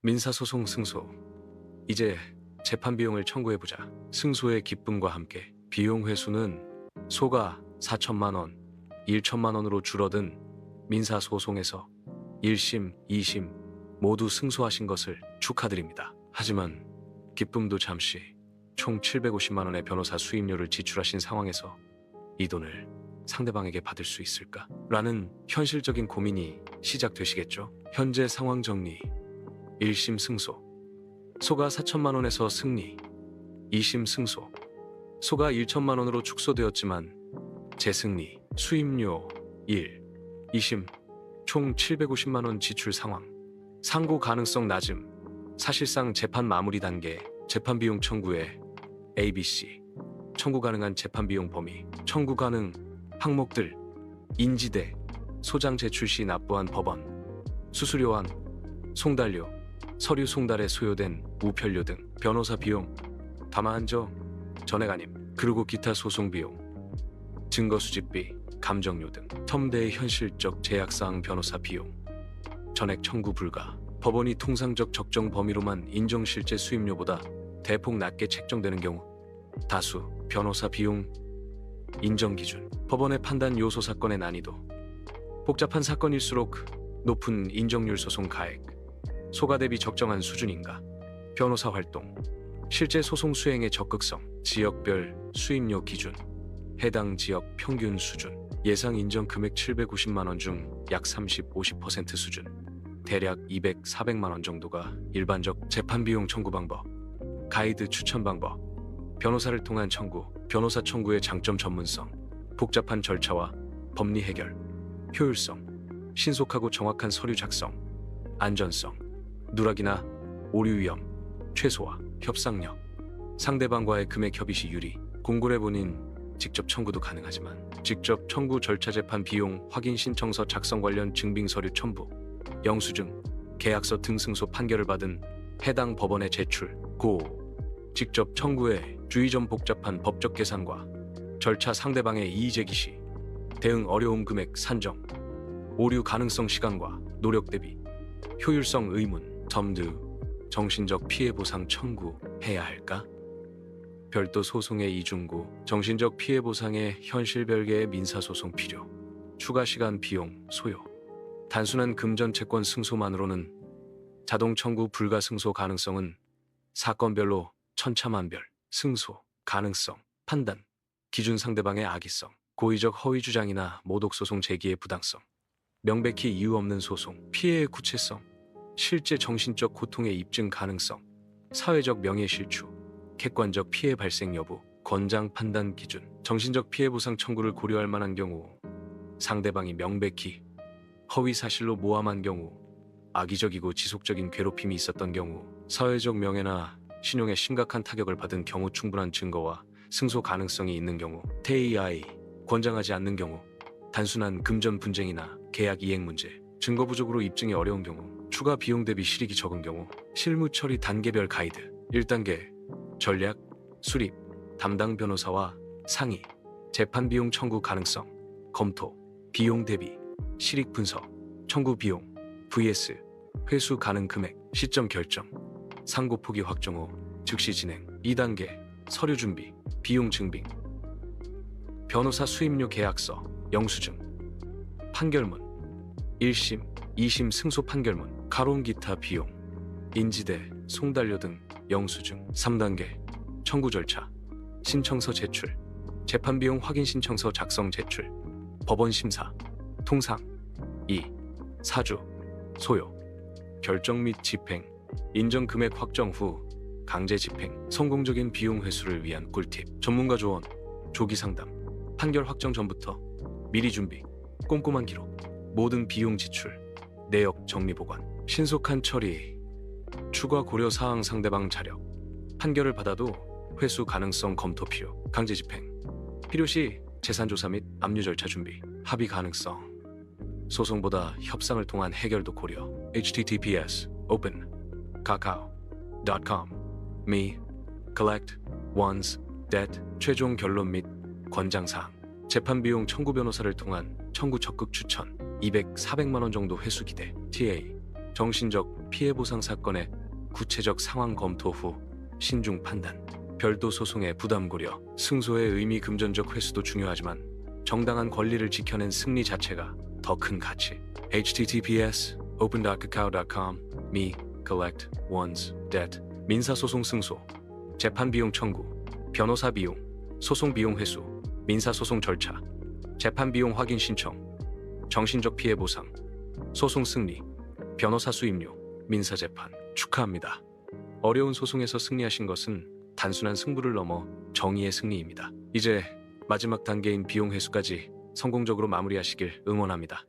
민사소송 승소. 이제 재판 비용을 청구해보자. 승소의 기쁨과 함께 비용 회수는 소가 4천만 원, 1천만 원으로 줄어든 민사소송에서 1심, 2심 모두 승소하신 것을 축하드립니다. 하지만 기쁨도 잠시 총 750만 원의 변호사 수임료를 지출하신 상황에서 이 돈을 상대방에게 받을 수 있을까? 라는 현실적인 고민이 시작되시겠죠? 현재 상황 정리. 1심 승소. 소가 4천만 원에서 승리. 2심 승소. 소가 1천만 원으로 축소되었지만 재승리. 수임료 1. 2심 총 750만 원 지출 상황. 상고 가능성 낮음. 사실상 재판 마무리 단계. 재판 비용 청구에 ABC. 청구 가능한 재판 비용 범위. 청구 가능 항목들. 인지대. 소장 제출 시 납부한 법원. 수수료안. 송달료. 서류 송달에 소요된 우편료 등. 변호사 비용. 담화한정. 전액 아님. 그리고 기타 소송 비용. 증거 수집비. 감정료 등. 첨대의 현실적 제약사항 변호사 비용. 전액 청구 불가. 법원이 통상적 적정 범위로만 인정 실제 수임료보다 대폭 낮게 책정되는 경우. 다수. 변호사 비용. 인정 기준. 법원의 판단 요소 사건의 난이도. 복잡한 사건일수록 높은 인정률 소송 가액. 소가 대비 적정한 수준인가. 변호사 활동. 실제 소송 수행의 적극성. 지역별 수임료 기준. 해당 지역 평균 수준. 예상 인정 금액 750만 원 중 약 30, 50% 수준. 대략 200, 400만 원 정도가 일반적 재판 비용 청구 방법. 가이드 추천 방법. 변호사를 통한 청구. 변호사 청구의 장점 전문성. 복잡한 절차와 법리 해결. 효율성. 신속하고 정확한 서류 작성. 안전성. 누락이나 오류 위험 최소화. 협상력. 상대방과의 금액 협의 시 유리. 공고래 본인 직접 청구도 가능하지만 직접 청구 절차 재판 비용 확인 신청서 작성 관련 증빙 서류 첨부. 영수증, 계약서 등 승소 판결을 받은 해당 법원에 제출. 고. 직접 청구에 주의점 복잡한 법적 계산과 절차 상대방의 이의 제기 시 대응 어려움 금액 산정. 오류 가능성 시간과 노력 대비. 효율성 의문. 점드. 정신적 피해 보상 청구해야 할까? 별도 소송의 이중구. 정신적 피해 보상의 현실 별개의 민사소송 필요. 추가 시간 비용 소요. 단순한 금전 채권 승소만으로는 자동 청구 불가. 승소 가능성은 사건별로 천차만별. 승소 가능성 판단 기준. 상대방의 악의성. 고의적 허위 주장이나 모독 소송 제기의 부당성. 명백히 이유 없는 소송. 피해의 구체성. 실제 정신적 고통의 입증 가능성. 사회적 명예 실추. 객관적 피해 발생 여부. 권장 판단 기준. 정신적 피해 보상 청구를 고려할 만한 경우. 상대방이 명백히 허위 사실로 모함한 경우. 악의적이고 지속적인 괴롭힘이 있었던 경우. 사회적 명예나 신용에 심각한 타격을 받은 경우. 충분한 증거와 승소 가능성이 있는 경우. TAI 권장하지 않는 경우. 단순한 금전 분쟁이나 계약 이행 문제. 증거 부족으로 입증이 어려운 경우. 추가 비용 대비 실익이 적은 경우. 실무 처리 단계별 가이드. 1단계 전략, 수립, 담당 변호사와 상의. 재판 비용 청구 가능성, 검토, 비용 대비, 실익 분석, 청구 비용, vs 회수 가능 금액, 시점 결정. 상고 포기 확정 후 즉시 진행. 2단계 서류 준비, 비용 증빙. 변호사 수임료 계약서, 영수증, 판결문. 1심, 2심 승소 판결문, 가론 기타 비용, 인지대, 송달료 등 영수증. 3단계 청구 절차. 신청서 제출. 재판 비용 확인 신청서 작성 제출. 법원 심사. 통상. 2. 사주. 소요. 결정 및 집행. 인정 금액 확정 후 강제 집행. 성공적인 비용 회수를 위한 꿀팁. 전문가 조언. 조기 상담. 판결 확정 전부터 미리 준비. 꼼꼼한 기록. 모든 비용 지출. 내역 정리 보관. 신속한 처리. 추가 고려 사항. 상대방 자력. 판결을 받아도 회수 가능성 검토 필요. 강제 집행. 필요시 재산 조사 및 압류 절차 준비. 합의 가능성. 소송보다 협상을 통한 해결도 고려. https open kakao.com me collect one's debt. 최종 결론 및 권장사항. 재판 비용 청구. 변호사를 통한 청구 적극 추천. 200, 400만 원 정도 회수 기대. TA 정신적 피해 보상 사건의 구체적 상황 검토 후 신중 판단. 별도 소송의 부담 고려. 승소의 의미 금전적 회수도 중요하지만 정당한 권리를 지켜낸 승리 자체가 더 큰 가치. https open.kakao.com me collect one's debt. 민사소송 승소, 재판 비용 청구, 변호사 비용, 소송 비용 회수, 민사소송 절차, 재판 비용 확인 신청, 정신적 피해 보상, 소송 승리, 변호사 수임료, 민사재판. 축하합니다. 어려운 소송에서 승리하신 것은 단순한 승부를 넘어 정의의 승리입니다. 이제 마지막 단계인 비용 회수까지 성공적으로 마무리하시길 응원합니다.